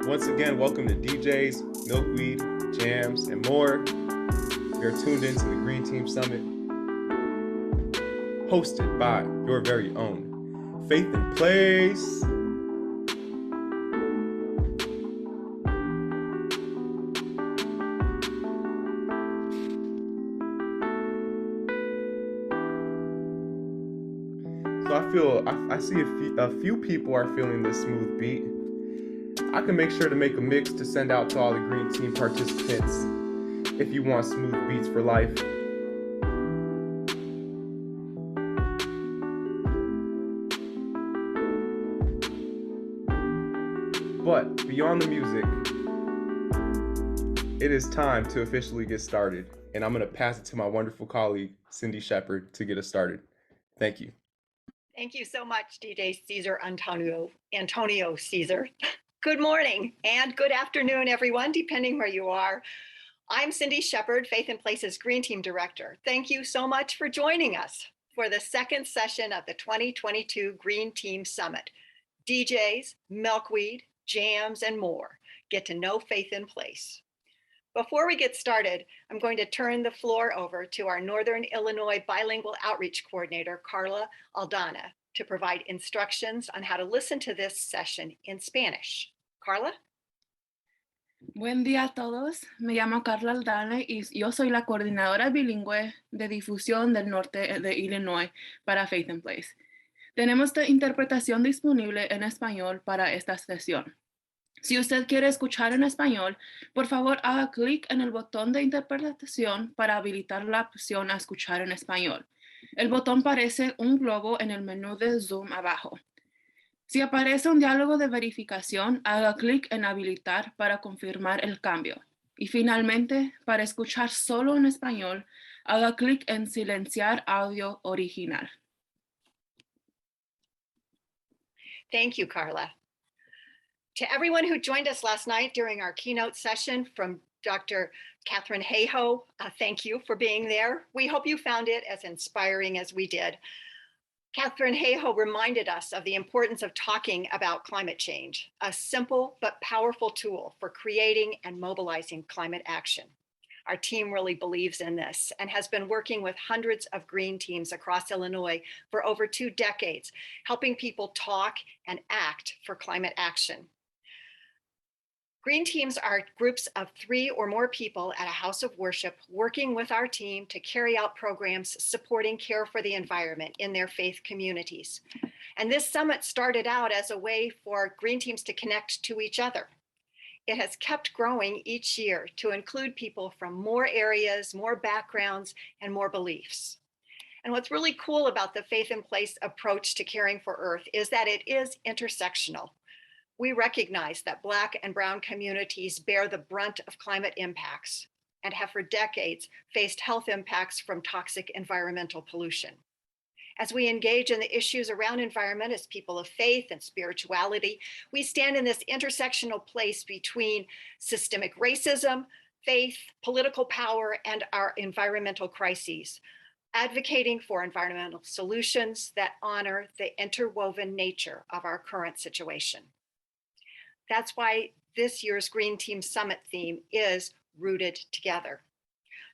Once again, welcome to DJs, Milkweed, Jams, and more. You're tuned into the Green Team Summit, hosted by your very own Faith in Place. So I see a few people are feeling this smooth beat. I can make sure to make a mix to send out to all the Green Team participants if you want smooth beats for life. But beyond the music, it is time to officially get started, and I'm going to pass it to my wonderful colleague, Cindy Shepard, to get us started. Thank you. Thank you so much, DJ Caesar Antonio Caesar. Good morning and good afternoon, everyone, depending where you are. I'm Cindy Shepard, Faith in Place's Green Team Director. Thank you so much for joining us for the second session of the 2022 Green Team Summit. DJs, Milkweed, Jams, and more. Get to know Faith in Place. Before we get started, I'm going to turn the floor over to our Northern Illinois Bilingual Outreach Coordinator, Carla Aldana, to provide instructions on how to listen to this session in Spanish. Carla? Buen día a todos, me llamo Carla Aldana y yo soy la coordinadora bilingüe de difusión del norte de Illinois para Faith in Place. Tenemos la interpretación disponible en español para esta sesión. Si usted quiere escuchar en español, por favor haga clic en el botón de interpretación para habilitar la opción a escuchar en español. El botón parece un globo en el menú de Zoom abajo. Si aparece un diálogo de verificación, haga clic en habilitar para confirmar el cambio. Y finalmente, para escuchar solo en español, haga clic en silenciar audio original. Thank you, Carla. To everyone who joined us last night during our keynote session from Dr. Catherine Hayhoe, thank you for being there. We hope you found it as inspiring as we did. Catherine Hayhoe reminded us of the importance of talking about climate change, a simple but powerful tool for creating and mobilizing climate action. Our team really believes in this and has been working with hundreds of green teams across Illinois for over 2 decades, helping people talk and act for climate action. Green teams are groups of 3 or more people at a house of worship working with our team to carry out programs supporting care for the environment in their faith communities. And this summit started out as a way for green teams to connect to each other. It has kept growing each year to include people from more areas, more backgrounds, and more beliefs. And what's really cool about the Faith in Place approach to caring for Earth is that it is intersectional. We recognize that Black and Brown communities bear the brunt of climate impacts and have for decades faced health impacts from toxic environmental pollution. As we engage in the issues around environment as people of faith and spirituality, we stand in this intersectional place between systemic racism, faith, political power, and our environmental crises, advocating for environmental solutions that honor the interwoven nature of our current situation. That's why this year's Green Team Summit theme is Rooted Together.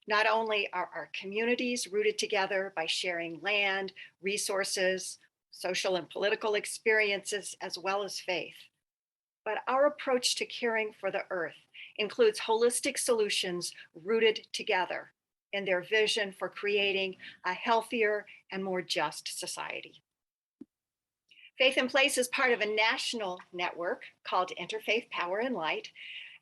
Not only are our communities rooted together by sharing land, resources, social and political experiences, as well as faith, but our approach to caring for the earth includes holistic solutions rooted together in their vision for creating a healthier and more just society. Faith in Place is part of a national network called Interfaith Power and Light.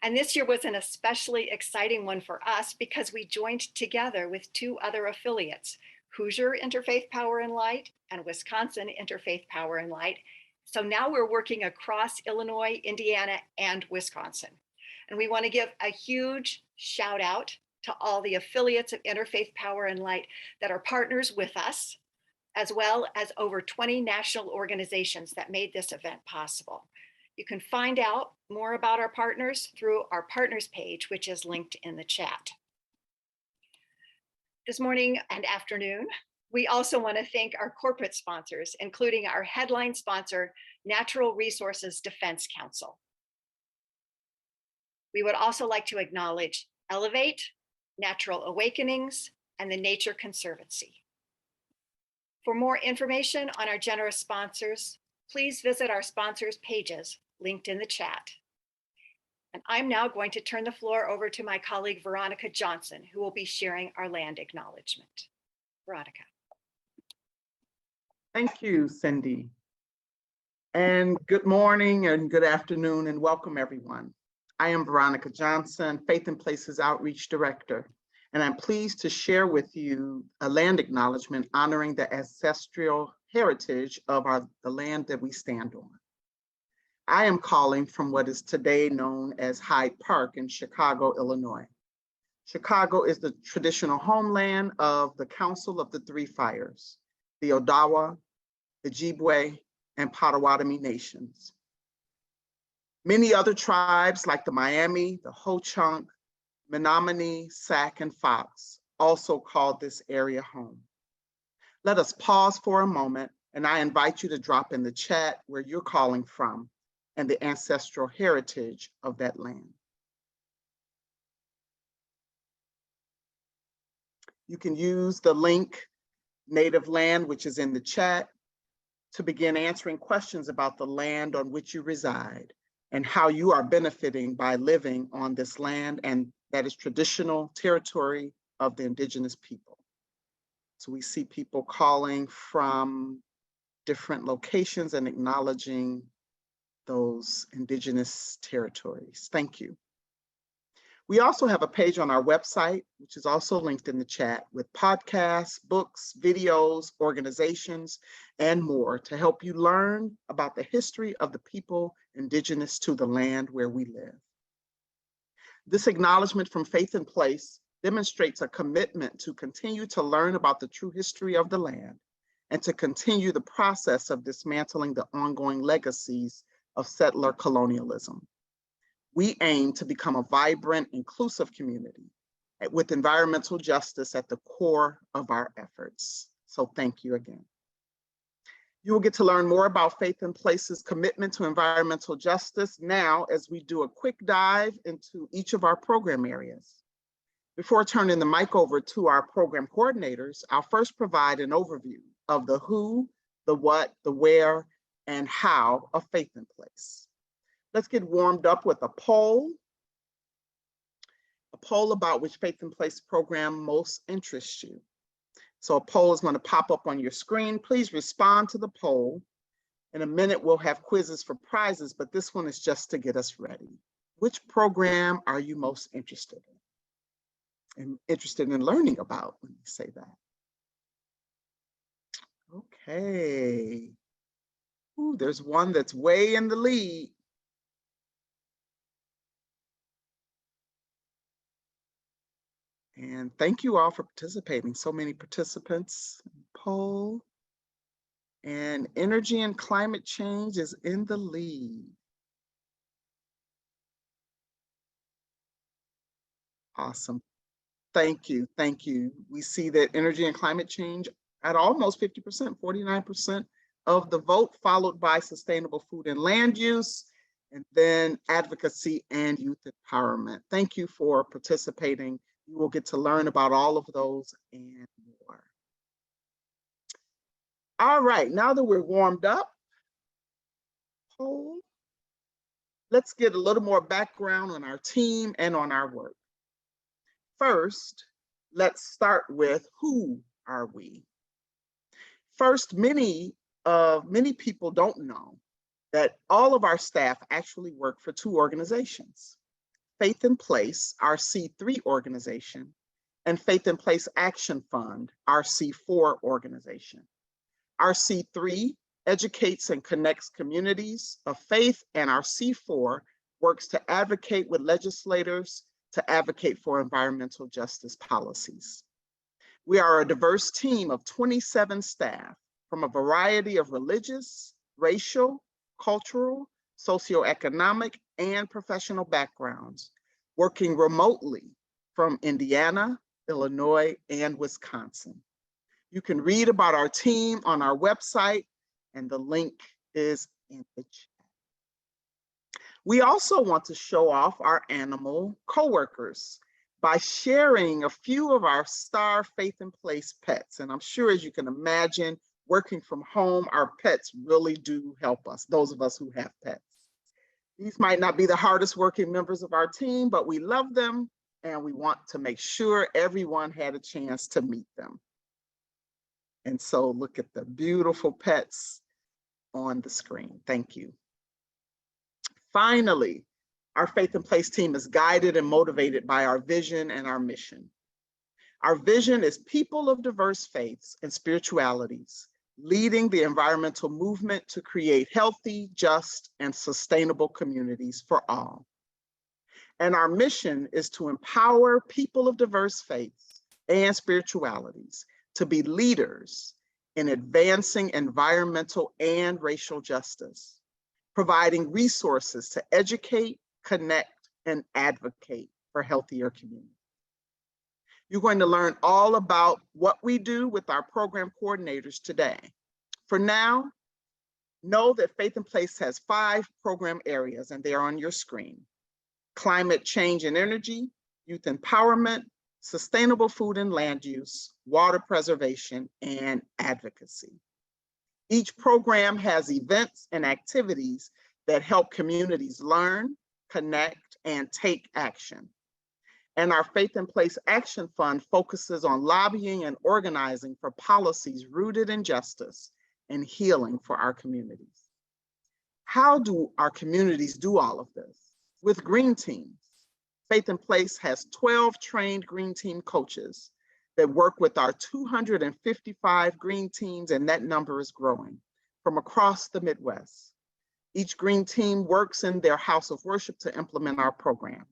And this year was an especially exciting one for us because we joined together with 2 other affiliates, Hoosier Interfaith Power and Light and Wisconsin Interfaith Power and Light. So now we're working across Illinois, Indiana, and Wisconsin. And we want to give a huge shout out to all the affiliates of Interfaith Power and Light that are partners with us, as well as over 20 national organizations that made this event possible. You can find out more about our partners through our partners page, which is linked in the chat. This morning and afternoon, we also want to thank our corporate sponsors, including our headline sponsor, Natural Resources Defense Council. We would also like to acknowledge Elevate, Natural Awakenings, and the Nature Conservancy. For more information on our generous sponsors, please visit our sponsors pages linked in the chat. And I'm now going to turn the floor over to my colleague, Veronica Johnson, who will be sharing our land acknowledgement. Veronica. Thank you, Cindy. And good morning and good afternoon and welcome everyone. I am Veronica Johnson, Faith in Places Outreach Director, and I'm pleased to share with you a land acknowledgement honoring the ancestral heritage of the land that we stand on. I am calling from what is today known as Hyde Park in Chicago, Illinois. Chicago is the traditional homeland of the Council of the Three Fires, the Odawa, the Ojibwe, and Potawatomi nations. Many other tribes like the Miami, the Ho-Chunk, Menominee, Sac, and Fox also called this area home. Let us pause for a moment, and I invite you to drop in the chat where you're calling from and the ancestral heritage of that land. You can use the link Native Land, which is in the chat, to begin answering questions about the land on which you reside and how you are benefiting by living on this land, and that is traditional territory of the indigenous people. So we see people calling from different locations and acknowledging those indigenous territories. Thank you. We also have a page on our website, which is also linked in the chat, with podcasts, books, videos, organizations, and more to help you learn about the history of the people indigenous to the land where we live. This acknowledgement from Faith in Place demonstrates a commitment to continue to learn about the true history of the land and to continue the process of dismantling the ongoing legacies of settler colonialism. We aim to become a vibrant, inclusive community with environmental justice at the core of our efforts. So thank you again. You will get to learn more about Faith in Place's commitment to environmental justice now as we do a quick dive into each of our program areas. Before turning the mic over to our program coordinators, I'll first provide an overview of the who, the what, the where, and how of Faith in Place. Let's get warmed up with a poll about which Faith in Place program most interests you. So a poll is going to pop up on your screen. Please respond to the poll. In a minute, we'll have quizzes for prizes, but this one is just to get us ready. Which program are you most interested in? And interested in learning about when you say that? Okay. Ooh, there's one that's way in the lead. And thank you all for participating. So many participants. Poll. And energy and climate change is in the lead. Awesome. Thank you. Thank you. We see that energy and climate change at almost 50%, 49% of the vote, followed by sustainable food and land use, and then advocacy and youth empowerment. Thank you for participating. You will get to learn about all of those and more. All right, now that we're warmed up, let's get a little more background on our team and on our work. First, let's start with who are we? First, many people don't know that all of our staff actually work for two organizations. Faith in Place, our C3 organization, and Faith in Place Action Fund, our C4 organization. Our C3 educates and connects communities of faith, and our C4 works to advocate with legislators to advocate for environmental justice policies. We are a diverse team of 27 staff from a variety of religious, racial, cultural, socioeconomic, and professional backgrounds, working remotely from Indiana, Illinois, and Wisconsin. You can read about our team on our website, and the link is in the chat. We also want to show off our animal coworkers by sharing a few of our star Faith in Place pets. And I'm sure, as you can imagine, working from home, our pets really do help us, those of us who have pets. These might not be the hardest working members of our team, but we love them and we want to make sure everyone had a chance to meet them. And so look at the beautiful pets on the screen. Thank you. Finally, our Faith in Place team is guided and motivated by our vision and our mission. Our vision is people of diverse faiths and spiritualities, leading the environmental movement to create healthy, just, and sustainable communities for all. And our mission is to empower people of diverse faiths and spiritualities to be leaders in advancing environmental and racial justice, providing resources to educate, connect, and advocate for healthier communities. You're going to learn all about what we do with our program coordinators today. For now, know that Faith in Place has 5 program areas, and they are on your screen: climate change and energy, youth empowerment, sustainable food and land use, water preservation, and advocacy. Each program has events and activities that help communities learn, connect, and take action. And our Faith in Place Action Fund focuses on lobbying and organizing for policies rooted in justice and healing for our communities. How do our communities do all of this? With green teams. Faith in Place has 12 trained green team coaches that work with our 255 green teams, and that number is growing from across the Midwest. Each green team works in their house of worship to implement our programs.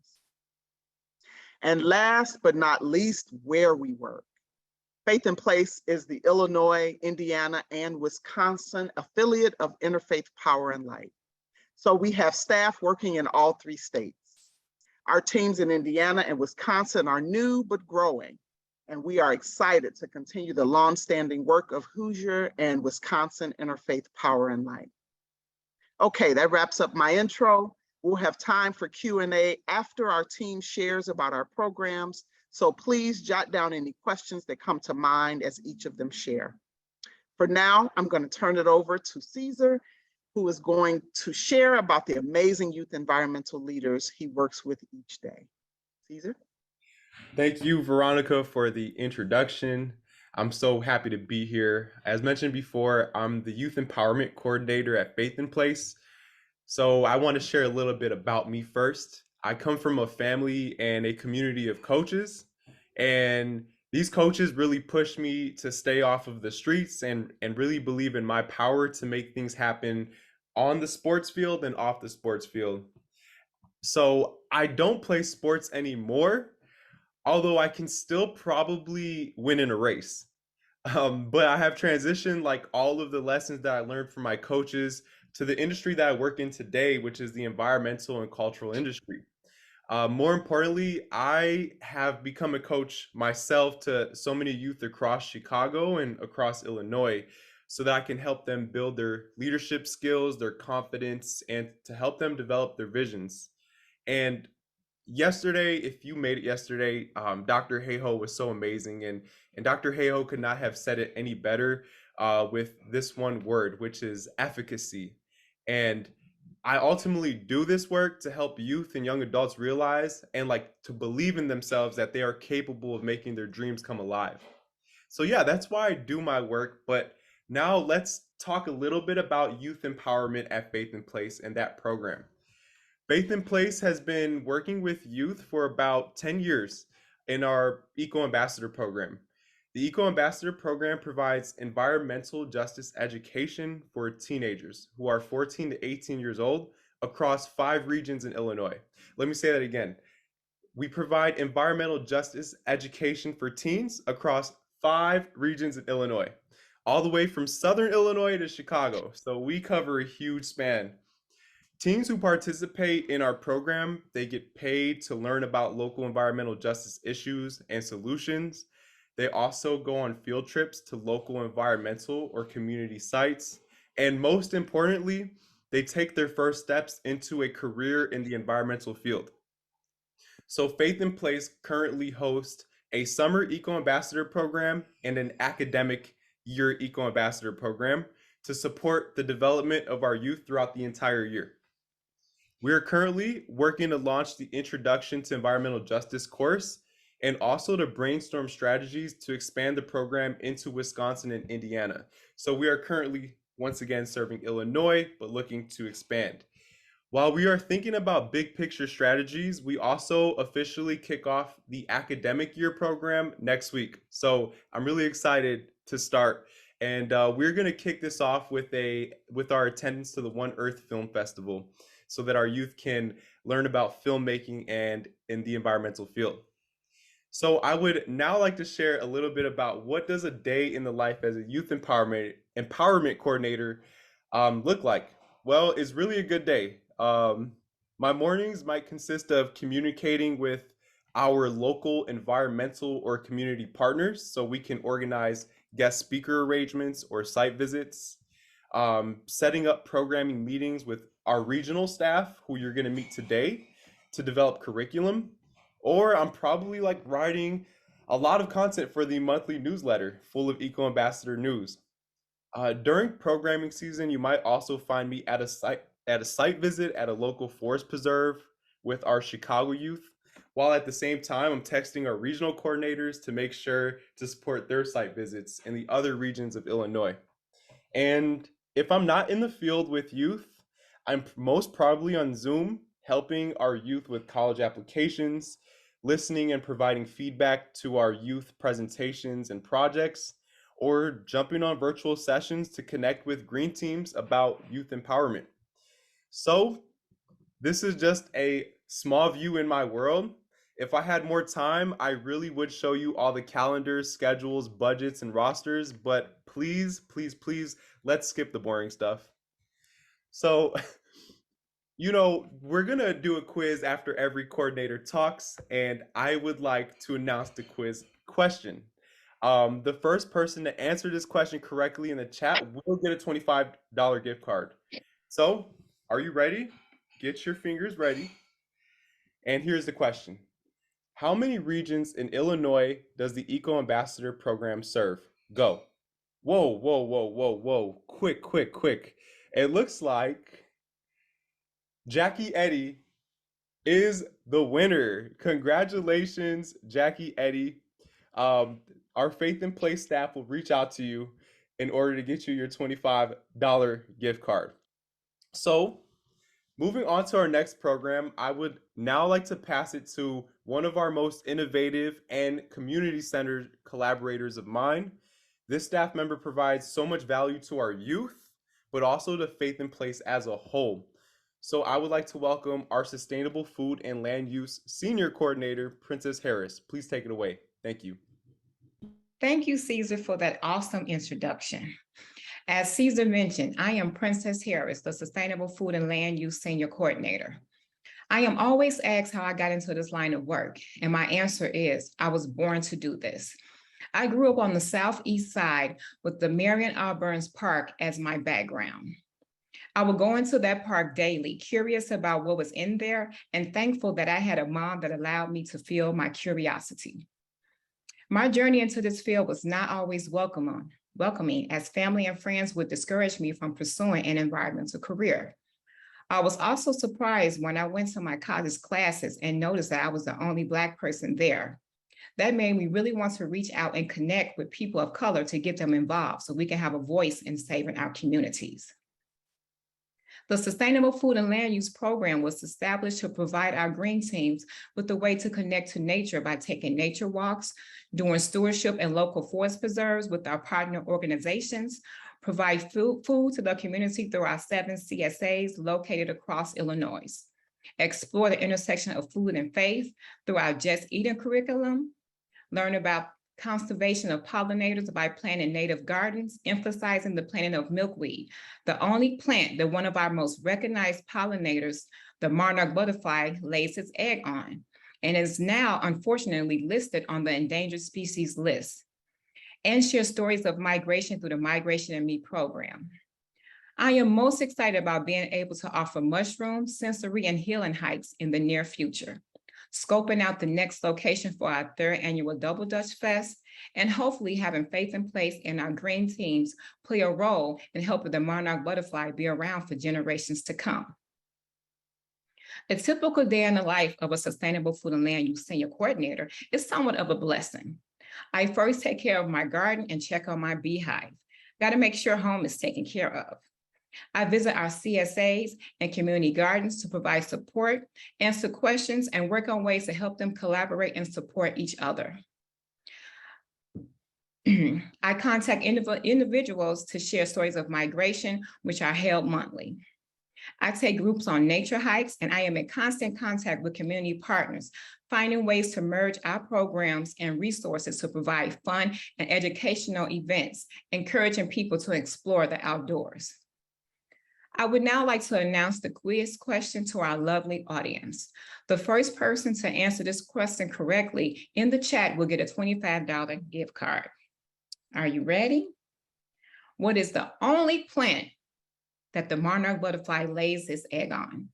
And last but not least, where we work. Faith in Place is the Illinois, Indiana, and Wisconsin affiliate of Interfaith Power and Light. So we have staff working in all 3 states. Our teams in Indiana and Wisconsin are new but growing, and we are excited to continue the longstanding work of Hoosier and Wisconsin Interfaith Power and Light. Okay, that wraps up my intro. We'll have time for Q&A after our team shares about our programs, so please jot down any questions that come to mind as each of them share. For now, I'm going to turn it over to Caesar, who is going to share about the amazing youth environmental leaders he works with each day. Caesar? Thank you, Veronica, for the introduction. I'm so happy to be here. As mentioned before, I'm the Youth Empowerment Coordinator at Faith in Place. So I want to share a little bit about me first. I come from a family and a community of coaches, and these coaches really pushed me to stay off of the streets and really believe in my power to make things happen on the sports field and off the sports field. So I don't play sports anymore, although I can still probably win in a race. But I have transitioned like all of the lessons that I learned from my coaches to the industry that I work in today, which is the environmental and cultural industry. More importantly, I have become a coach myself to so many youth across Chicago and across Illinois so that I can help them build their leadership skills, their confidence, and to help them develop their visions. And yesterday, if you made it yesterday, Dr. Hayhoe was so amazing, and Dr. Hayhoe could not have said it any better with this one word, which is efficacy. And I ultimately do this work to help youth and young adults realize and like to believe in themselves that they are capable of making their dreams come alive. So yeah, that's why I do my work. But now let's talk a little bit about youth empowerment at Faith in Place and that program. Faith in Place has been working with youth for about 10 years in our Eco Ambassador program. The Eco Ambassador program provides environmental justice education for teenagers who are 14 to 18 years old across 5 regions in Illinois. Let me say that again. We provide environmental justice education for teens across 5 regions in Illinois, all the way from Southern Illinois to Chicago. So we cover a huge span. Teens who participate in our program, they get paid to learn about local environmental justice issues and solutions. They also go on field trips to local environmental or community sites. And most importantly, they take their first steps into a career in the environmental field. So Faith in Place currently hosts a summer Eco Ambassador program and an academic year Eco Ambassador program to support the development of our youth throughout the entire year. We are currently working to launch the Introduction to Environmental Justice course and also to brainstorm strategies to expand the program into Wisconsin and Indiana. So we are currently, once again, serving Illinois, but looking to expand. While we are thinking about big picture strategies, we also officially kick off the academic year program next week. So I'm really excited to start. And we're going to kick this off with our attendance to the One Earth Film Festival so that our youth can learn about filmmaking and in the environmental field. So I would now like to share a little bit about what does a day in the life as a youth empowerment coordinator look like. Well, it's really a good day. My mornings might consist of communicating with our local environmental or community partners so we can organize guest speaker arrangements or site visits, setting up programming meetings with our regional staff who you're going to meet today to develop curriculum, or I'm probably like writing a lot of content for the monthly newsletter full of Eco Ambassador news. During programming season, you might also find me at a site visit at a local forest preserve with our Chicago youth, while at the same time I'm texting our regional coordinators to make sure to support their site visits in the other regions of Illinois. And if I'm not in the field with youth, I'm most probably on Zoom helping our youth with college applications, listening and providing feedback to our youth presentations and projects, or jumping on virtual sessions to connect with green teams about youth empowerment. So this is just a small view in my world. If I had more time, I really would show you all the calendars, schedules, budgets, and rosters, but please, please, please, let's skip the boring stuff. So, we're gonna do a quiz after every coordinator talks, and I would like to announce the quiz question. The first person to answer this question correctly in the chat will get a $25 gift card. So, are you ready? Get your fingers ready. And here's the question. How many regions in Illinois does the Eco Ambassador program serve? Go. Whoa, whoa, whoa, whoa, whoa. Quick, quick, quick. It looks like Jackie Eddy is the winner. Congratulations, Jackie Eddy. Our Faith in Place staff will reach out to you in order to get you your $25 gift card. So, moving on to our next program, I would now like to pass it to one of our most innovative and community-centered collaborators of mine. This staff member provides so much value to our youth, but also to Faith in Place as a whole. So I would like to welcome our Sustainable Food and Land Use Senior Coordinator, Princess Harris. Please take it away. Thank you. Thank you, Caesar, for that awesome introduction. As Caesar mentioned, I am Princess Harris, the Sustainable Food and Land Use Senior Coordinator. I am always asked how I got into this line of work, and my answer is, I was born to do this. I grew up on the southeast side with the Marion R. Burns Park as my background. I would go into that park daily, curious about what was in there, and thankful that I had a mom that allowed me to feel my curiosity. My journey into this field was not always welcoming, as family and friends would discourage me from pursuing an environmental career. I was also surprised when I went to my college classes and noticed that I was the only Black person there. That made me really want to reach out and connect with people of color to get them involved so we can have a voice in saving our communities. The Sustainable Food and Land Use Program was established to provide our green teams with a way to connect to nature by taking nature walks, doing stewardship in local forest preserves with our partner organizations, provide food to the community through our 7 CSAs located across Illinois, explore the intersection of food and faith through our Just Eating curriculum, learn about conservation of pollinators by planting native gardens, emphasizing the planting of milkweed, the only plant that one of our most recognized pollinators, the monarch butterfly, lays its egg on, and is now unfortunately listed on the endangered species list, and share stories of migration through the Migration and Me program. I am most excited about being able to offer mushroom, sensory, and healing hikes in the near future, scoping out the next location for our third annual Double Dutch Fest, and hopefully having faith in place in our green teams play a role in helping the monarch butterfly be around for generations to come. A typical day in the life of a sustainable food and land use senior coordinator is somewhat of a blessing. I first take care of my garden and check on my beehive. Got to make sure home is taken care of. I visit our CSAs and community gardens to provide support, answer questions, and work on ways to help them collaborate and support each other. I contact individuals to share stories of migration, which are held monthly. I take groups on nature hikes, and I am in constant contact with community partners, finding ways to merge our programs and resources to provide fun and educational events, encouraging people to explore the outdoors. I would now like to announce the quiz question to our lovely audience. The first person to answer this question correctly in the chat will get a $25 gift card. Are you ready? What is the only plant that the monarch butterfly lays his egg on?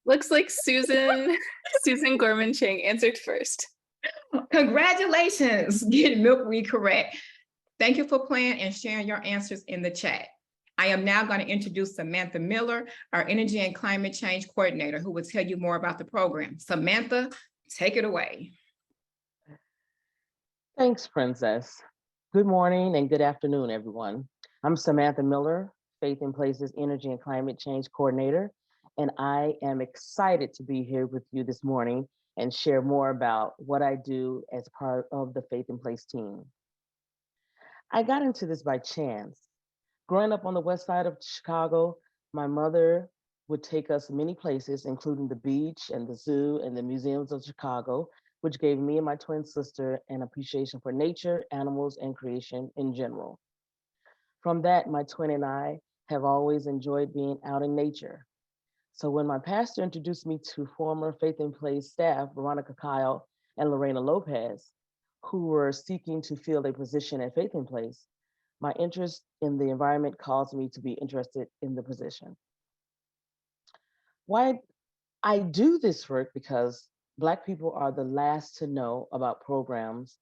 Looks like Susan Gorman Chang answered first. Congratulations, get Milkweed correct. Thank you for playing and sharing your answers in the chat. I am now going to introduce Samantha Miller, our Energy and Climate Change Coordinator, who will tell you more about the program. Samantha, take it away. Thanks, Princess. Good morning and good afternoon, everyone. I'm Samantha Miller, Faith in Places Energy and Climate Change Coordinator, and I am excited to be here with you this morning and share more about what I do as part of the Faith in Place team. I got into this by chance. Growing up on the west side of Chicago, my mother would take us many places, including the beach and the zoo and the museums of Chicago, which gave me and my twin sister an appreciation for nature, animals, and creation in general. From that, my twin and I have always enjoyed being out in nature. So when my pastor introduced me to former Faith in Place staff, Veronica Kyle and Lorena Lopez, who were seeking to fill a position at Faith in Place, my interest in the environment caused me to be interested in the position. Why I do this work because Black people are the last to know about programs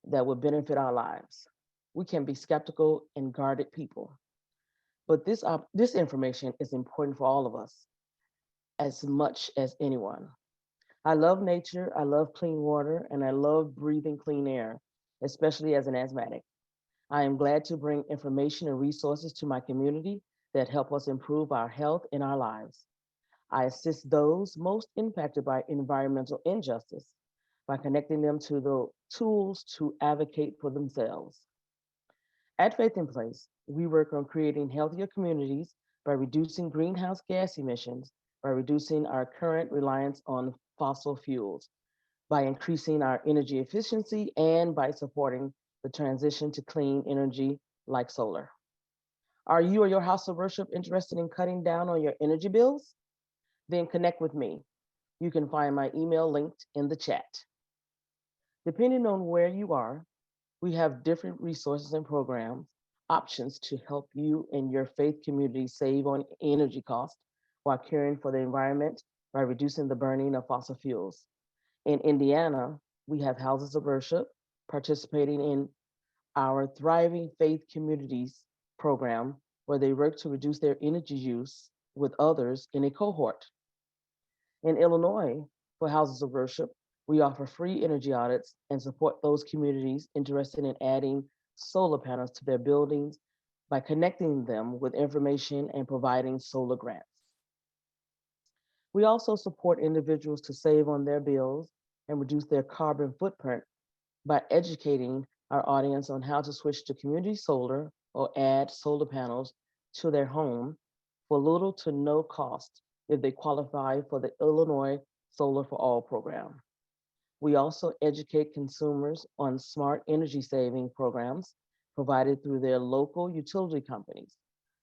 that would benefit our lives. We can be skeptical and guarded people, but this information is important for all of us as much as anyone. I love nature, I love clean water, and I love breathing clean air, especially as an asthmatic. I am glad to bring information and resources to my community that help us improve our health and our lives. I assist those most impacted by environmental injustice by connecting them to the tools to advocate for themselves. At Faith in Place, we work on creating healthier communities by reducing greenhouse gas emissions, by reducing our current reliance on fossil fuels, by increasing our energy efficiency, and by supporting the transition to clean energy like solar. Are you or your house of worship interested in cutting down on your energy bills? Then connect with me. You can find my email linked in the chat. Depending on where you are, we have different resources and programs, options to help you and your faith community save on energy costs while caring for the environment by reducing the burning of fossil fuels. In Indiana, we have houses of worship participating in our Thriving Faith Communities program, where they work to reduce their energy use with others in a cohort. In Illinois, for houses of worship, we offer free energy audits and support those communities interested in adding solar panels to their buildings by connecting them with information and providing solar grants. We also support individuals to save on their bills and reduce their carbon footprint by educating our audience on how to switch to community solar or add solar panels to their home for little to no cost if they qualify for the Illinois Solar for All program. We also educate consumers on smart energy saving programs provided through their local utility companies,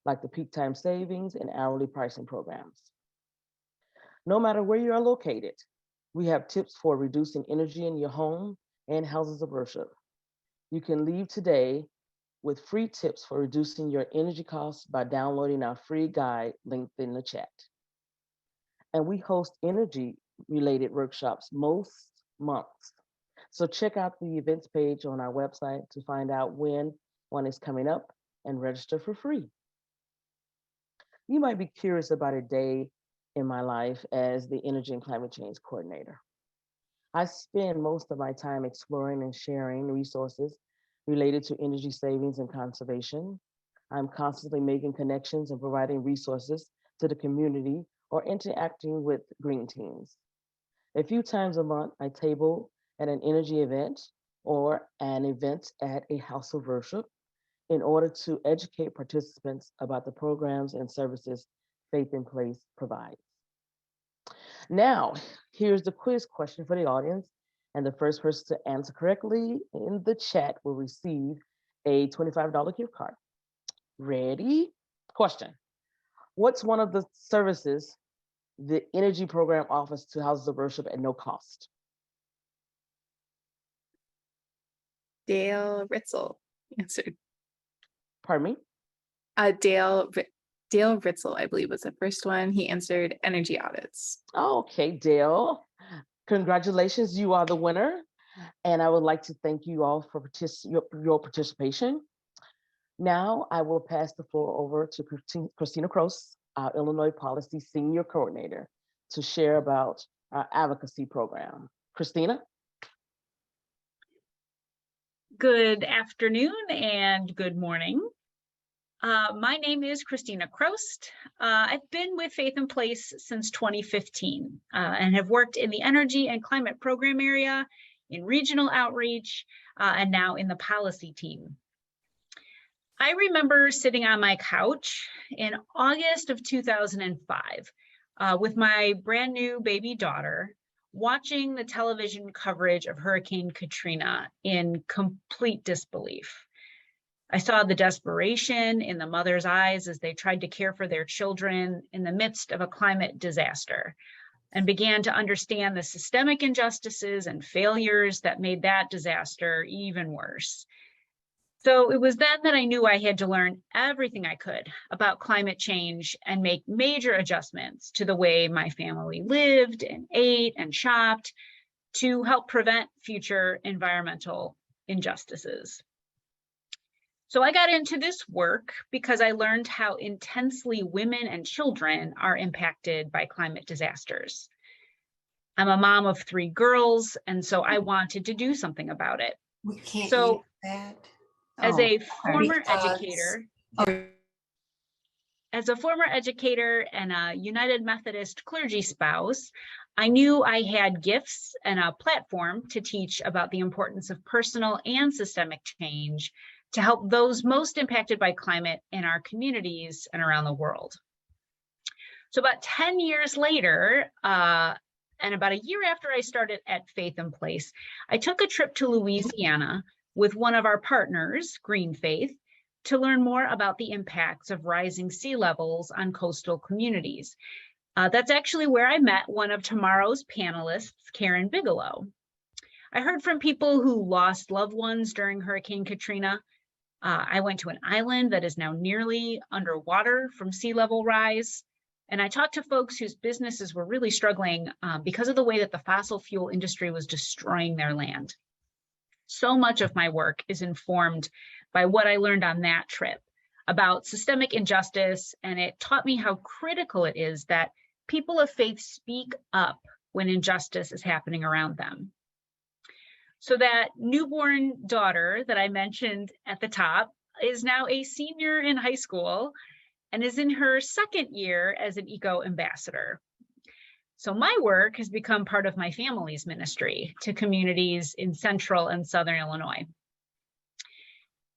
like the peak time savings and hourly pricing programs. No matter where you are located, we have tips for reducing energy in your home and houses of worship. You can leave today with free tips for reducing your energy costs by downloading our free guide linked in the chat. And we host energy related workshops most months. So check out the events page on our website to find out when one is coming up and register for free. You might be curious about a day in my life as the Energy and Climate Change Coordinator. I spend most of my time exploring and sharing resources related to energy savings and conservation. I'm constantly making connections and providing resources to the community or interacting with green teams. A few times a month, I table at an energy event or an event at a house of worship in order to educate participants about the programs and services Faith in Place provides. Now, here's the quiz question for the audience, and the first person to answer correctly in the chat will receive a $25 gift card. Ready? Question. What's one of the services the energy program offers to houses of worship at no cost? Dale Ritzel answered. Pardon me? Dale Ritzel, I believe, was the first one. He answered energy audits. Okay, Dale. Congratulations, you are the winner. And I would like to thank you all for your participation. Now I will pass the floor over to Christina Cross, our Illinois Policy Senior Coordinator, to share about our advocacy program. Christina? Good afternoon and good morning. My name is Christina Cross. I've been with Faith in Place since 2015 and have worked in the energy and climate program area, in regional outreach, and now in the policy team. I remember sitting on my couch in August of 2005 with my brand new baby daughter, watching the television coverage of Hurricane Katrina in complete disbelief. I saw the desperation in the mother's eyes as they tried to care for their children in the midst of a climate disaster, and began to understand the systemic injustices and failures that made that disaster even worse. So it was then that I knew I had to learn everything I could about climate change and make major adjustments to the way my family lived and ate and shopped to help prevent future environmental injustices. So I got into this work because I learned how intensely women and children are impacted by climate disasters. I'm a mom of 3 girls, and so I wanted to do something about it. We can't So, use that. as a former educator and a United Methodist clergy spouse, I knew I had gifts and a platform to teach about the importance of personal and systemic change to help those most impacted by climate in our communities and around the world. So about 10 years later, and about a year after I started at Faith in Place, I took a trip to Louisiana with one of our partners, Green Faith, to learn more about the impacts of rising sea levels on coastal communities. That's actually where I met one of tomorrow's panelists, Karen Bigelow. I heard from people who lost loved ones during Hurricane Katrina. I went to an island that is now nearly underwater from sea level rise. And I talked to folks whose businesses were really struggling because of the way that the fossil fuel industry was destroying their land. So much of my work is informed by what I learned on that trip about systemic injustice, and it taught me how critical it is that people of faith speak up when injustice is happening around them. So that newborn daughter that I mentioned at the top is now a senior in high school and is in her 2nd year as an eco ambassador. So my work has become part of my family's ministry to communities in central and southern Illinois.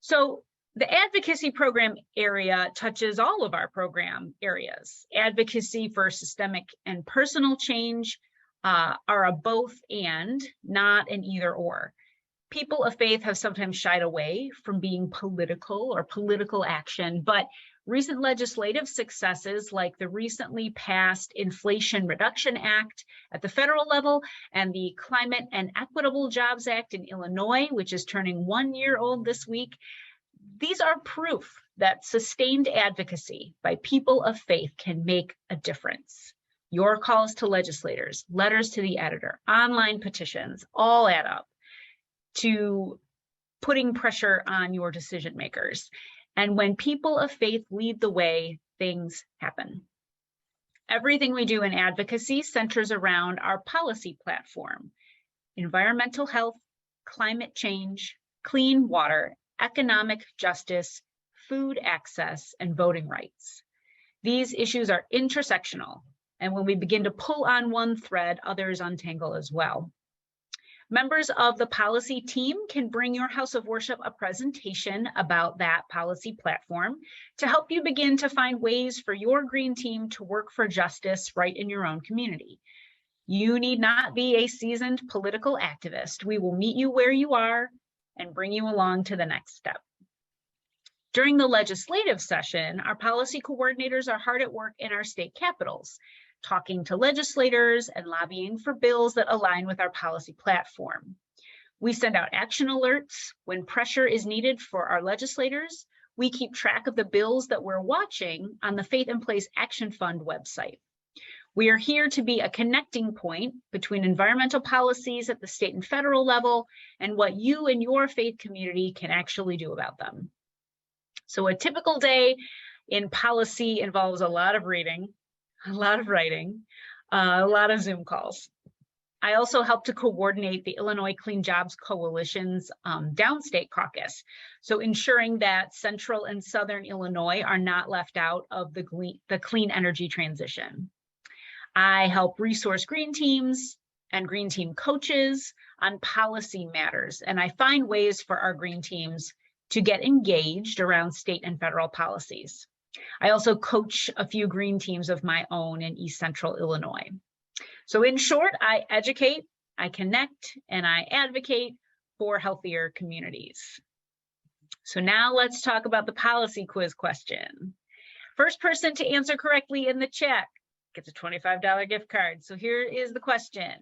So the advocacy program area touches all of our program areas. Advocacy for systemic and personal change are a both and, not an either or. People of faith have sometimes shied away from being political or political action, but Recent legislative successes like the recently passed Inflation Reduction Act at the federal level and the Climate and Equitable Jobs Act in Illinois, which is turning 1 year old this week. These are proof that sustained advocacy by people of faith can make a difference. Your calls to legislators, letters to the editor, online petitions, all add up to putting pressure on your decision makers. And when people of faith lead the way, things happen. Everything we do in advocacy centers around our policy platform: environmental health, climate change, clean water, economic justice, food access, and voting rights. These issues are intersectional, and when we begin to pull on one thread, others untangle as well. Members of the policy team can bring your house of worship a presentation about that policy platform to help you begin to find ways for your green team to work for justice right in your own community. You need not be a seasoned political activist. We will meet you where you are and bring you along to the next step. During the legislative session, our policy coordinators are hard at work in our state capitals, talking to legislators and lobbying for bills that align with our policy platform. We send out action alerts when pressure is needed for our legislators. We keep track of the bills that we're watching on the Faith in Place Action Fund website. We are here to be a connecting point between environmental policies at the state and federal level and what you and your faith community can actually do about them. So a typical day in policy involves a lot of reading, a lot of writing, a lot of Zoom calls. I also help to coordinate the Illinois Clean Jobs Coalition's downstate caucus, so ensuring that Central and Southern Illinois are not left out of the clean energy transition. I help resource green teams and green team coaches on policy matters, and I find ways for our green teams to get engaged around state and federal policies. I also coach a few green teams of my own in East Central Illinois. So in short, I educate, I connect, and I advocate for healthier communities. So now let's talk about the policy quiz question. First person to answer correctly in the chat gets a $25 gift card. So here is the question.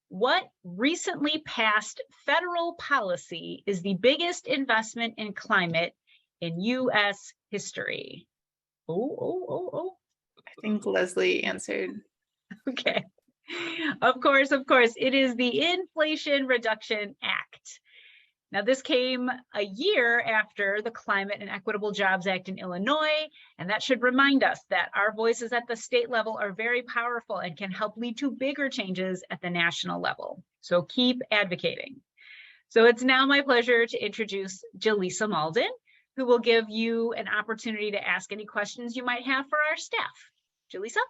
What recently passed federal policy is the biggest investment in climate in U.S. history? Oh. I think Leslie answered. Okay. Of course, it is the Inflation Reduction Act. Now, this came a year after the Climate and Equitable Jobs Act in Illinois, and that should remind us that our voices at the state level are very powerful and can help lead to bigger changes at the national level. So keep advocating. So it's now my pleasure to introduce Jalisa Malden, who will give you an opportunity to ask any questions you might have for our staff. Jalisa?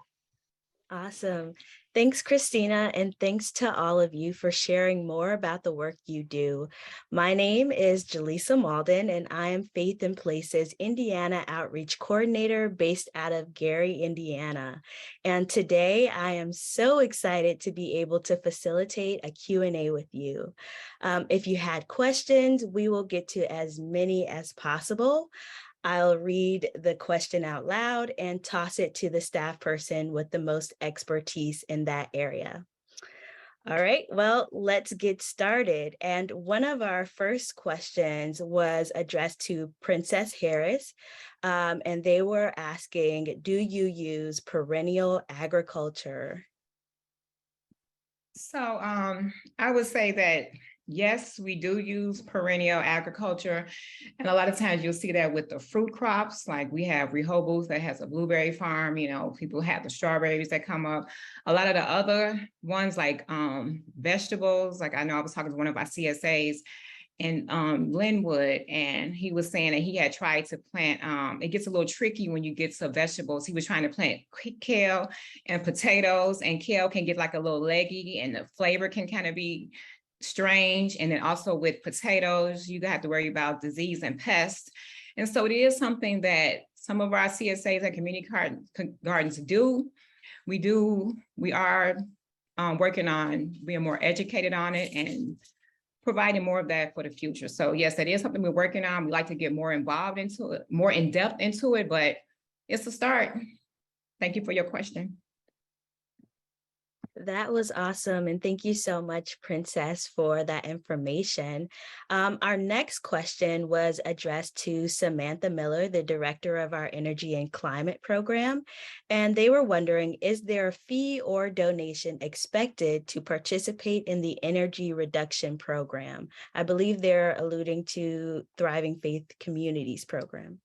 Awesome. Thanks, Christina, and thanks to all of you for sharing more about the work you do. My name is Jalisa Malden, and I am Faith in Place's Indiana Outreach Coordinator based out of Gary, Indiana. And today I am so excited to be able to facilitate a Q&A with you. If you had questions, we will get to as many as possible. I'll read the question out loud and toss it to the staff person with the most expertise in that area. All right, well, let's get started. And one of our first questions was addressed to Princess Harris, and they were asking, do you use perennial agriculture? So I would say that yes, we do use perennial agriculture. And a lot of times you'll see that with the fruit crops, like we have Rehoboth that has a blueberry farm, people have the strawberries that come up. A lot of the other ones like vegetables, like I know I was talking to one of our CSAs in Linwood, and he was saying that he had tried to plant, it gets a little tricky when you get to vegetables. He was trying to plant kale and potatoes, and kale can get like a little leggy and the flavor can kind of be strange. And then also with potatoes, you have to worry about disease and pests. And so it is something that some of our CSAs and community gardens do. We are working on being more educated on it and providing more of that for the future. So yes, that is something we're working on. We like to get more involved into it, more in depth into it, but it's a start. Thank you for your question. That was awesome. And thank you so much, Princess, for that information. Our next question was addressed to Samantha Miller, the director of our Energy and Climate program. And they were wondering, is there a fee or donation expected to participate in the energy reduction program? I believe they're alluding to Thriving Faith Communities program.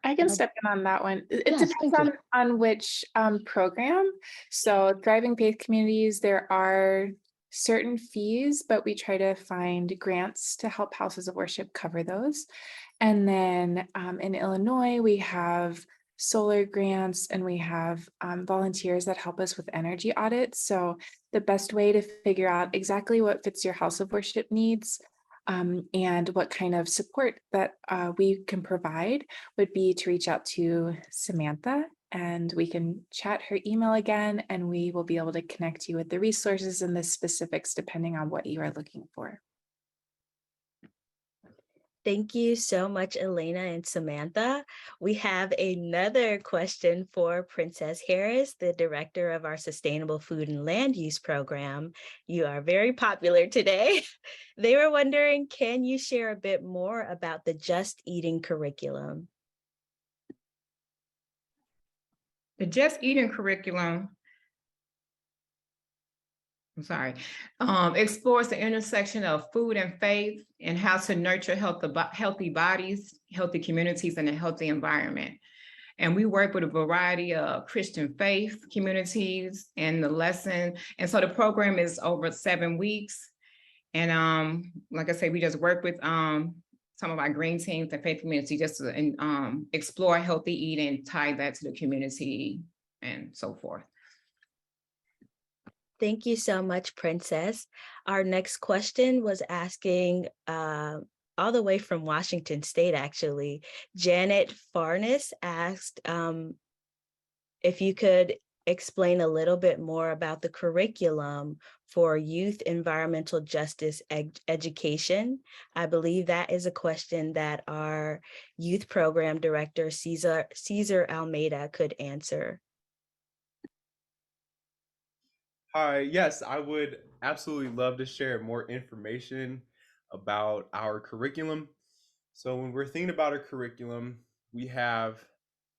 I can step in on that one. It Yes, depends on which program. So Thriving Faith Communities, there are certain fees, but we try to find grants to help houses of worship cover those. And then in Illinois, we have solar grants and we have volunteers that help us with energy audits. So the best way to figure out exactly what fits your house of worship needs and what kind of support that we can provide would be to reach out to Samantha, and we can chat her email again, and we will be able to connect you with the resources and the specifics depending on what you are looking for. Thank you so much, Elena and Samantha. We have another question for Princess Harris, the director of our Sustainable Food and Land Use program. You are very popular today. They were wondering, can you share a bit more about the Just Eating curriculum? The Just Eating curriculum, explores the intersection of food and faith and how to nurture healthy bodies, healthy communities, and a healthy environment. And we work with a variety of Christian faith communities and the lesson. And so the program is over 7 weeks. And like I said, we just work with some of our green teams and faith community just to explore healthy eating, tie that to the community and so forth. Thank you so much, Princess. Our next question was asking all the way from Washington State, actually. Janet Farnes asked if you could explain a little bit more about the curriculum for youth environmental justice education. I believe that is a question that our youth program director, Cesar Almeida, could answer. Hi, yes, I would absolutely love to share more information about our curriculum. So when we're thinking about our curriculum, we have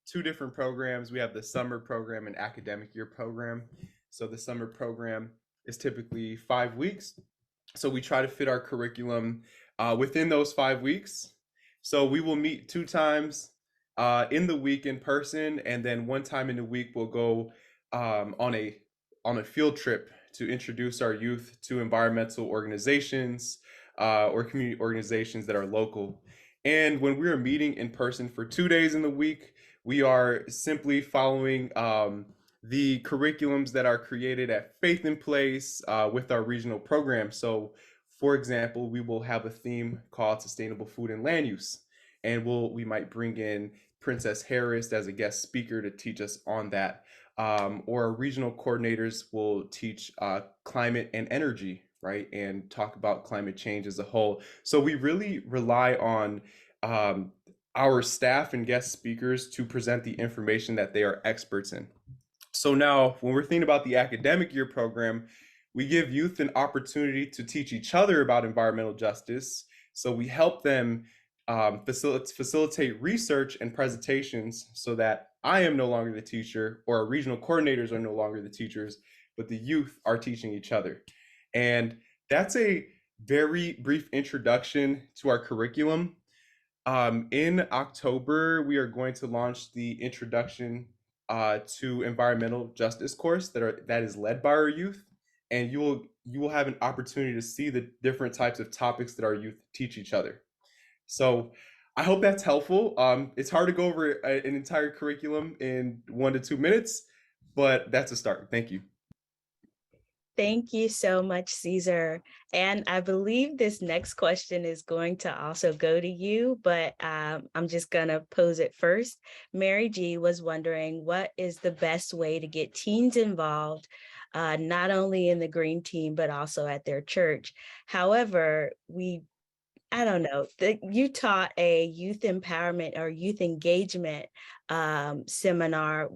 2 different programs. We have the summer program and academic year program. So the summer program is typically 5 weeks. So we try to fit our curriculum within those 5 weeks. So we will meet 2 times in the week in person, and then 1 time in the week we'll go on a field trip to introduce our youth to environmental organizations or community organizations that are local. And when we are meeting in person for 2 days in the week, we are simply following the curriculums that are created at Faith in Place with our regional program. So, for example, we will have a theme called Sustainable Food and Land Use, and we might bring in Princess Harris as a guest speaker to teach us on that. Or our regional coordinators will teach climate and energy, right? And talk about climate change as a whole. So we really rely on our staff and guest speakers to present the information that they are experts in. So now when we're thinking about the academic year program, we give youth an opportunity to teach each other about environmental justice. So we help them facilitate research and presentations so that I am no longer the teacher, or our regional coordinators are no longer the teachers, but the youth are teaching each other. And that's a very brief introduction to our curriculum. In October, we are going to launch the Introduction to Environmental Justice course that is led by our youth. And you will have an opportunity to see the different types of topics that our youth teach each other. So I hope that's helpful. It's hard to go over an entire curriculum in 1 to 2 minutes, but that's a start. Thank you. Thank you so much, Cesar. And I believe this next question is going to also go to you, but I'm just going to pose it first. Mary G was wondering, what is the best way to get teens involved not only in the green team, but also at their church. However, I don't know, you taught a youth empowerment or youth engagement seminar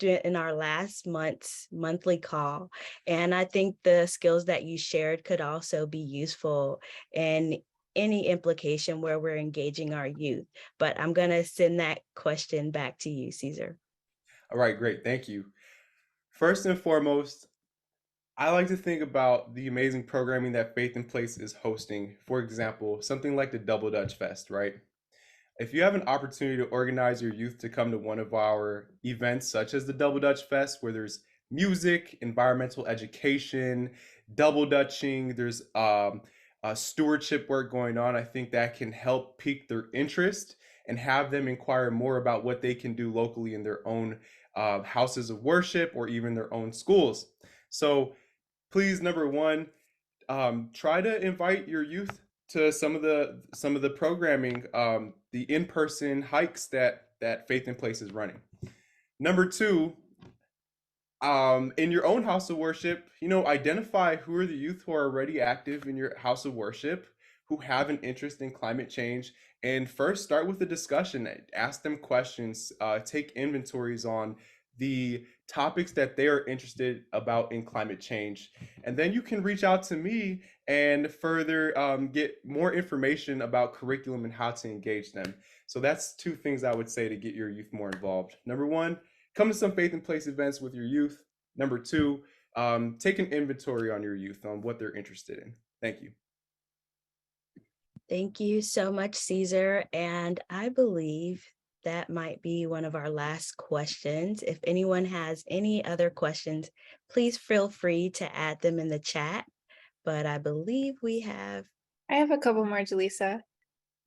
in our last monthly call. And I think the skills that you shared could also be useful in any implication where we're engaging our youth. But I'm going to send that question back to you, Caesar. All right, great. Thank you. First and foremost, I like to think about the amazing programming that Faith in Place is hosting. For example, something like the Double Dutch Fest, right? If you have an opportunity to organize your youth to come to one of our events, such as the Double Dutch Fest, where there's music, environmental education, double dutching, there's stewardship work going on, I think that can help pique their interest and have them inquire more about what they can do locally in their own houses of worship or even their own schools. So please, number one, try to invite your youth to some of the programming, the in-person hikes that Faith in Place is running. Number two, in your own house of worship, identify who are the youth who are already active in your house of worship, who have an interest in climate change, and first start with a discussion. Ask them questions, take inventories on the topics that they are interested about in climate change. And then you can reach out to me and further get more information about curriculum and how to engage them. So that's two things I would say to get your youth more involved. Number one, come to some Faith in Place events with your youth. Number two, take an inventory on your youth on what they're interested in. Thank you. Thank you so much, Caesar. And I believe that might be one of our last questions. If anyone has any other questions, please feel free to add them in the chat. But I believe I have a couple more, Jalisa.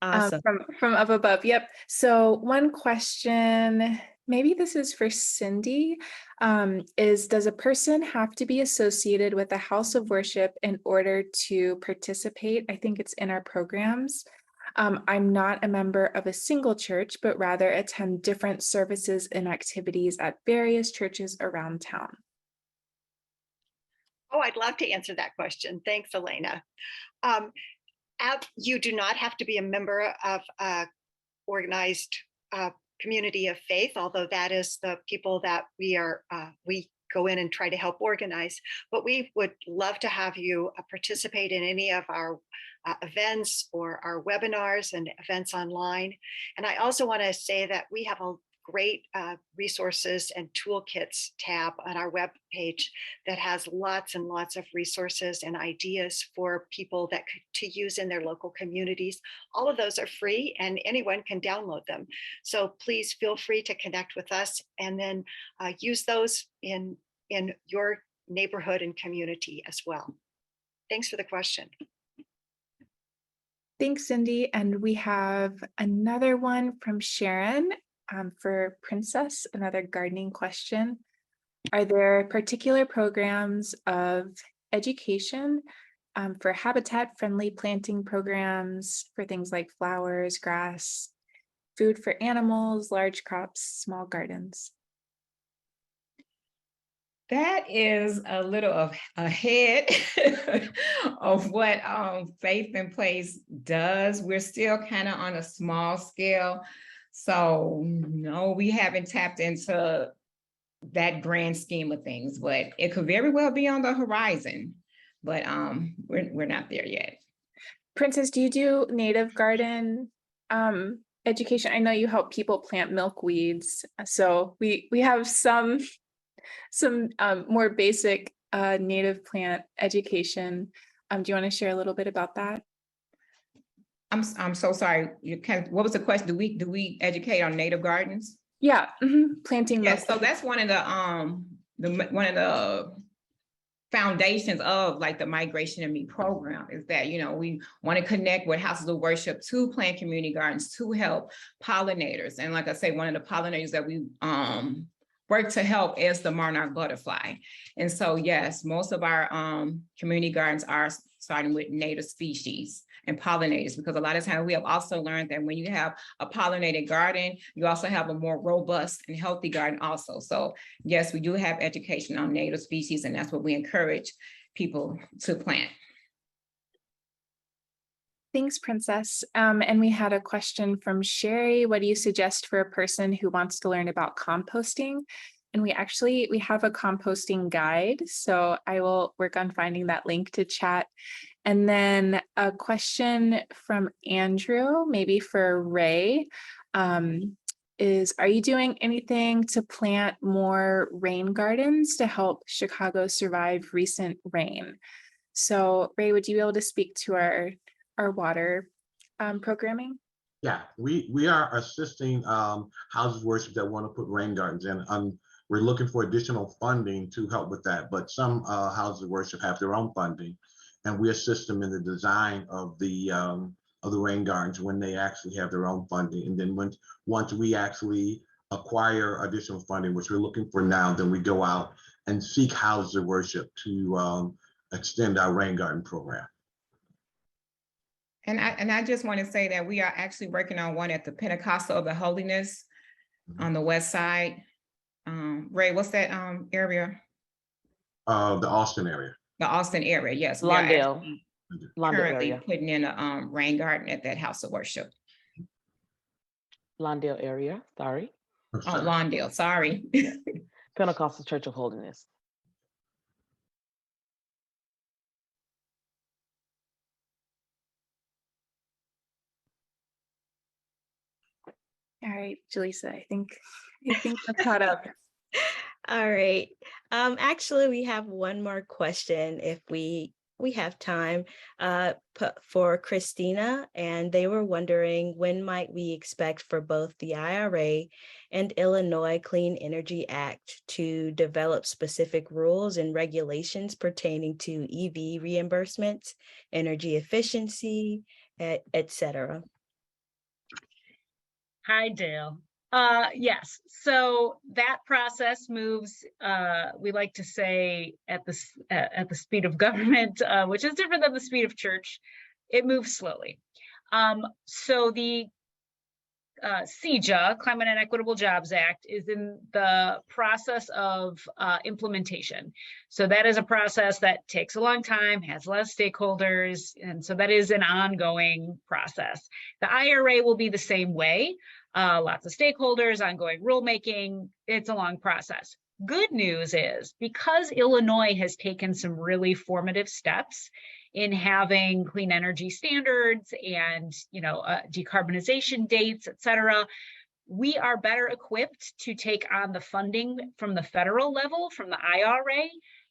Awesome. From up above. Yep. So one question, maybe this is for Cindy, is does a person have to be associated with a house of worship in order to participate? I think it's in our programs. I'm not a member of a single church, but rather attend different services and activities at various churches around town. Oh, I'd love to answer that question. Thanks, Elena. You do not have to be a member of an organized community of faith, although that is the people that we go in and try to help organize. But we would love to have you participate in any of our events or our webinars and events online. And I also want to say that we have a great resources and toolkits tab on our webpage that has lots and lots of resources and ideas for people to use in their local communities. All of those are free and anyone can download them. So please feel free to connect with us and then use those in your neighborhood and community as well. Thanks for the question. Thanks, Cindy. And we have another one from Sharon. For Princess, another gardening question. Are there particular programs of education for habitat-friendly planting programs for things like flowers, grass, food for animals, large crops, small gardens? That is a little ahead of what Faith in Place does. We're still kind of on a small scale. So no, we haven't tapped into that grand scheme of things, but it could very well be on the horizon, but we're not there yet. Princess, do you do native garden education? I know you help people plant milkweeds. So we have some more basic native plant education. Do you want to share a little bit about that? I'm so sorry. What was the question? Do we educate on native gardens? Yeah, planting. Yeah, so that's one of the foundations of like the Migration and Me program is that, we want to connect with houses of worship to plant community gardens to help pollinators. And like I say, one of the pollinators that we work to help is the monarch butterfly. And so, yes, most of our community gardens are starting with native species and pollinators, because a lot of times we have also learned that when you have a pollinated garden, you also have a more robust and healthy garden also. So yes, we do have education on native species, and that's what we encourage people to plant. Thanks, Princess. And we had a question from Sherry. What do you suggest for a person who wants to learn about composting? And we have a composting guide, so I will work on finding that link to chat. And then a question from Andrew, maybe for Ray, is, are you doing anything to plant more rain gardens to help Chicago survive recent rain? So Ray, would you be able to speak to our water programming? Yeah, we are assisting houses of worship that want to put rain gardens in. We're looking for additional funding to help with that, but some houses of worship have their own funding, and we assist them in the design of the rain gardens when they actually have their own funding. And then once we actually acquire additional funding, which we're looking for now, then we go out and seek houses of worship to extend our rain garden program. And I just want to say that we are actually working on one at the Pentecostal of the Holiness on the west side. Ray, what's that area? The Austin area. The Austin area, yes. Lawndale. Currently Area. putting in a rain garden at that house of worship. Lawndale area, sorry. Oh, Lawndale, sorry. Pentecostal Church of Holiness. All right, Jalisa, I think we're caught up. All right. Actually, we have one more question if we have time for Christina, and they were wondering, when might we expect for both the IRA and Illinois Clean Energy Act to develop specific rules and regulations pertaining to EV reimbursements, energy efficiency, et cetera? Hi, Dale. Yes, so that process moves, we like to say at the speed of government, which is different than the speed of church. It moves slowly. So the CEJA, Climate and Equitable Jobs Act, is in the process of implementation. So that is a process that takes a long time, has a lot of stakeholders, and so that is an ongoing process. The IRA will be the same way. Lots of stakeholders, ongoing rulemaking. It's a long process. Good news is, because Illinois has taken some really formative steps in having clean energy standards and decarbonization dates, et cetera, we are better equipped to take on the funding from the federal level, from the IRA,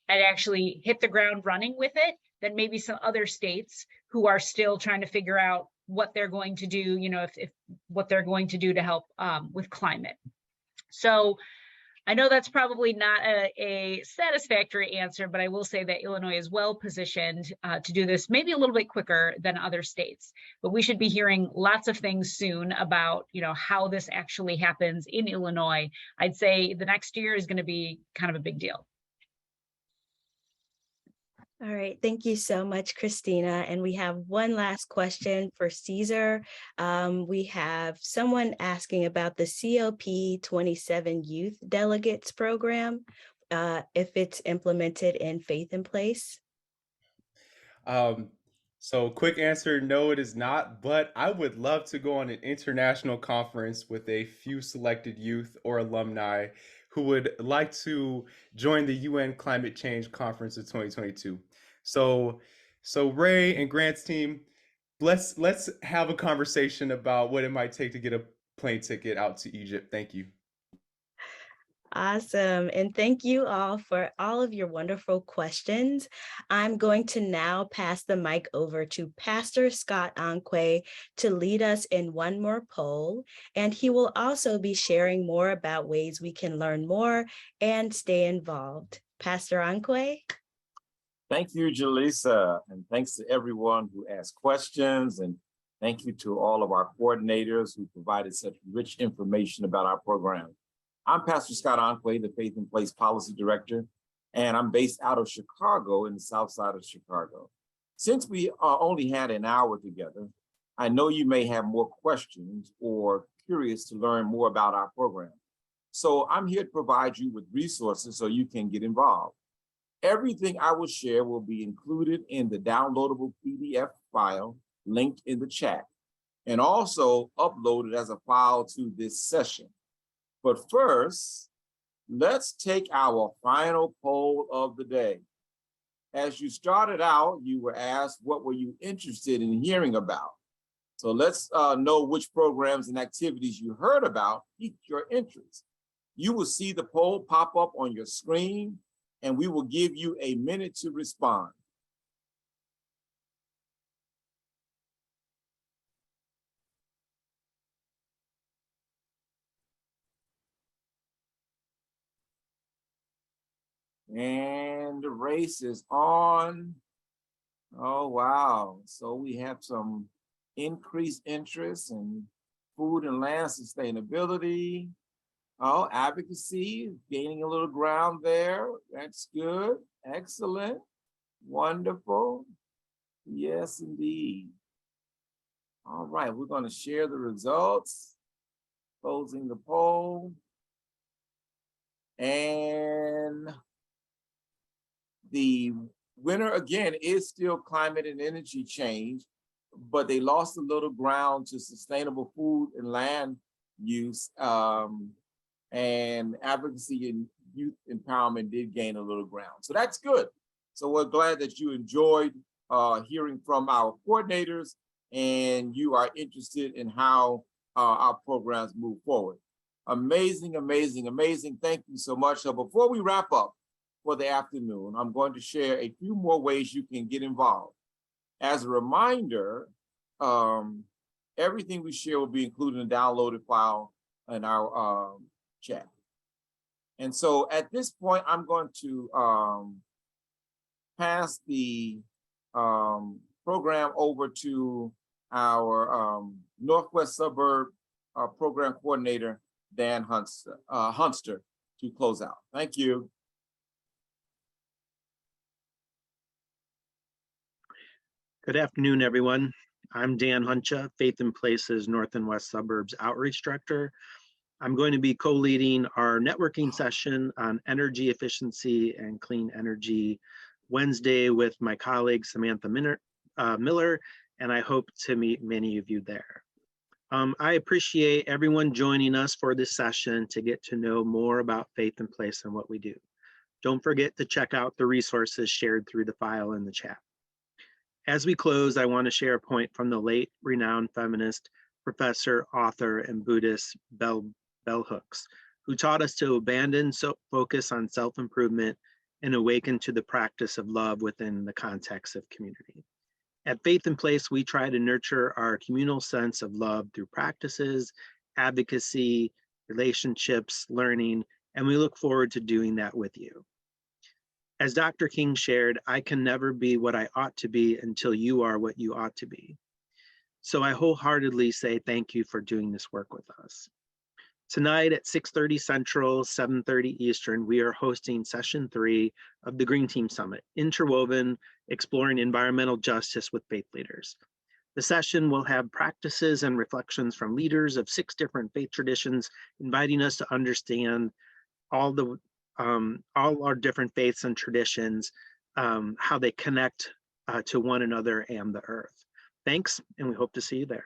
and actually hit the ground running with it than maybe some other states who are still trying to figure out what they're going to do, if what they're going to do to help with climate. So I know that's probably not a satisfactory answer, but I will say that Illinois is well positioned to do this maybe a little bit quicker than other states. But we should be hearing lots of things soon about how this actually happens in Illinois. I'd say the next year is going to be kind of a big deal. All right, thank you so much, Christina. And we have one last question for Caesar. We have someone asking about the COP27 Youth Delegates program, if it's implemented in Faith in Place. So quick answer, no, it is not, but I would love to go on an international conference with a few selected youth or alumni who would like to join the UN Climate Change Conference of 2022. So Ray and Grant's team, let's have a conversation about what it might take to get a plane ticket out to Egypt. Thank you. Awesome. And thank you all for all of your wonderful questions. I'm going to now pass the mic over to Pastor Scott Anque to lead us in one more poll. And he will also be sharing more about ways we can learn more and stay involved. Pastor Anque? Thank you, Jalisa, and thanks to everyone who asked questions, and thank you to all of our coordinators who provided such rich information about our program. I'm Pastor Scott Anque, the Faith in Place Policy Director, and I'm based out of Chicago in the south side of Chicago. Since we only had an hour together, I know you may have more questions or curious to learn more about our program. So I'm here to provide you with resources so you can get involved. Everything I will share will be included in the downloadable PDF file linked in the chat and also uploaded as a file to this session. But first, let's take our final poll of the day. As you started out, you were asked, what were you interested in hearing about? So let's know which programs and activities you heard about piqued your interest. You will see the poll pop up on your screen, and we will give you a minute to respond. And the race is on. Oh, wow. So we have some increased interest in food and land sustainability. Oh, advocacy, gaining a little ground there. That's good. Excellent. Wonderful. Yes, indeed. All right, we're going to share the results. Closing the poll. And the winner again is still climate and energy change, but they lost a little ground to sustainable food and land use, and advocacy and youth empowerment did gain a little ground. So that's good. So we're glad that you enjoyed hearing from our coordinators and you are interested in how our programs move forward. Amazing, amazing, amazing. Thank you so much. So before we wrap up for the afternoon, I'm going to share a few more ways you can get involved. As a reminder, everything we share will be included in a downloaded file in our chat. And so at this point, I'm going to pass the program over to our Northwest Suburb Program Coordinator, Dan Hunster, to close out. Thank you. Good afternoon, everyone. I'm Dan Huncha, Faith in Places North and West Suburbs Outreach Director. I'm going to be co-leading our networking session on energy efficiency and clean energy Wednesday with my colleague Samantha Miller, and I hope to meet many of you there. I appreciate everyone joining us for this session to get to know more about Faith in Place and what we do. Don't forget to check out the resources shared through the file in the chat. As we close, I want to share a point from the late renowned feminist, professor, author, and Buddhist Bell Hooks, who taught us to abandon focus on self-improvement and awaken to the practice of love within the context of community. At Faith in Place, we try to nurture our communal sense of love through practices, advocacy, relationships, learning, and we look forward to doing that with you. As Dr. King shared, I can never be what I ought to be until you are what you ought to be. So I wholeheartedly say thank you for doing this work with us. Tonight at 6:30 Central, 7:30 Eastern, we are hosting session 3 of the Green Team Summit, Interwoven, Exploring Environmental Justice with Faith Leaders. The session will have practices and reflections from leaders of 6 different faith traditions, inviting us to understand all our different faiths and traditions, how they connect to one another and the earth. Thanks, and we hope to see you there.